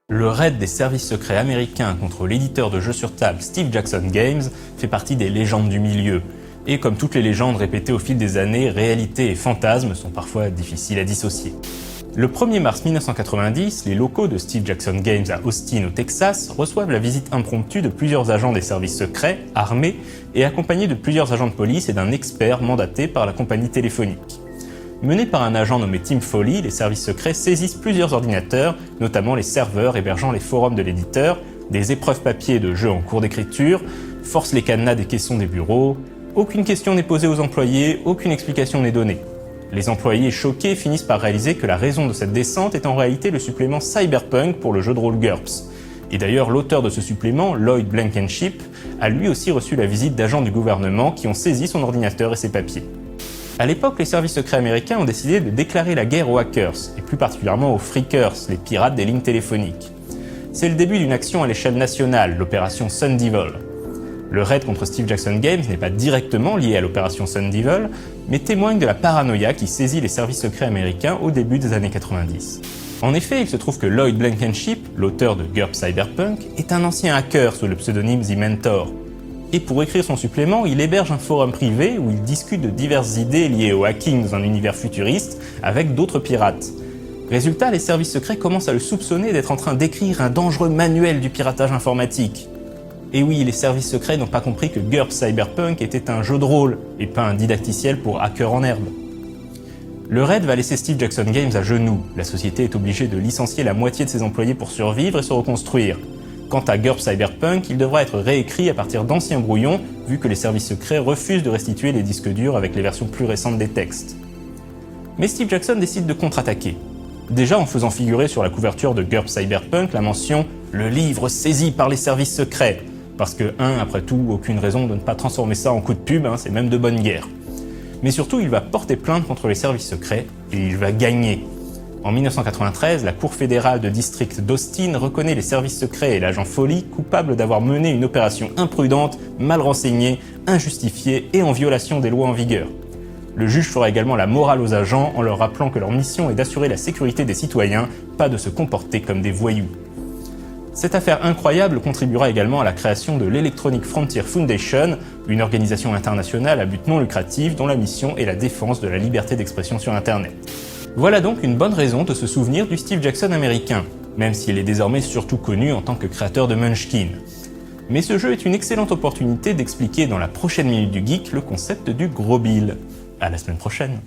Le raid des services secrets américains contre l'éditeur de jeux sur table Steve Jackson Games fait partie des légendes du milieu. Et comme toutes les légendes répétées au fil des années, réalité et fantasmes sont parfois difficiles à dissocier. Le 1er mars 1990, les locaux de Steve Jackson Games à Austin, au Texas, reçoivent la visite impromptue de plusieurs agents des services secrets, armés, et accompagnés de plusieurs agents de police et d'un expert mandaté par la compagnie téléphonique. Menés par un agent nommé Tim Foley, les services secrets saisissent plusieurs ordinateurs, notamment les serveurs hébergeant les forums de l'éditeur, des épreuves papier de jeux en cours d'écriture, forcent les cadenas des caissons des bureaux. Aucune question n'est posée aux employés, aucune explication n'est donnée. Les employés choqués finissent par réaliser que la raison de cette descente est en réalité le supplément Cyberpunk pour le jeu de rôle GURPS. Et d'ailleurs, l'auteur de ce supplément, Lloyd Blankenship, a lui aussi reçu la visite d'agents du gouvernement qui ont saisi son ordinateur et ses papiers. À l'époque, les services secrets américains ont décidé de déclarer la guerre aux hackers, et plus particulièrement aux freakers, les pirates des lignes téléphoniques. C'est le début d'une action à l'échelle nationale, l'opération Sun Devil. Le raid contre Steve Jackson Games n'est pas directement lié à l'opération Sun Devil, mais témoigne de la paranoïa qui saisit les services secrets américains au début des années 90. En effet, il se trouve que Lloyd Blankenship, l'auteur de GURPS Cyberpunk, est un ancien hacker sous le pseudonyme The Mentor. Et pour écrire son supplément, il héberge un forum privé où il discute de diverses idées liées au hacking dans un univers futuriste avec d'autres pirates. Résultat, les services secrets commencent à le soupçonner d'être en train d'écrire un dangereux manuel du piratage informatique. Et oui, les services secrets n'ont pas compris que GURPS Cyberpunk était un jeu de rôle et pas un didacticiel pour hackers en herbe. Le raid va laisser Steve Jackson Games à genoux. La société est obligée de licencier la moitié de ses employés pour survivre et se reconstruire. Quant à GURPS Cyberpunk, il devra être réécrit à partir d'anciens brouillons, vu que les services secrets refusent de restituer les disques durs avec les versions plus récentes des textes. Mais Steve Jackson décide de contre-attaquer. Déjà en faisant figurer sur la couverture de GURPS Cyberpunk la mention « Le livre saisi par les services secrets », parce que, après tout, aucune raison de ne pas transformer ça en coup de pub, c'est même de bonne guerre. Mais surtout, il va porter plainte contre les services secrets, et il va gagner. En 1993, la Cour fédérale de district d'Austin reconnaît les services secrets et l'agent Foley coupables d'avoir mené une opération imprudente, mal renseignée, injustifiée et en violation des lois en vigueur. Le juge fera également la morale aux agents en leur rappelant que leur mission est d'assurer la sécurité des citoyens, pas de se comporter comme des voyous. Cette affaire incroyable contribuera également à la création de l'Electronic Frontier Foundation, une organisation internationale à but non lucratif dont la mission est la défense de la liberté d'expression sur Internet. Voilà donc une bonne raison de se souvenir du Steve Jackson américain, même s'il est désormais surtout connu en tant que créateur de Munchkin. Mais ce jeu est une excellente opportunité d'expliquer dans la prochaine Minute du Geek le concept du gros bill. À la semaine prochaine.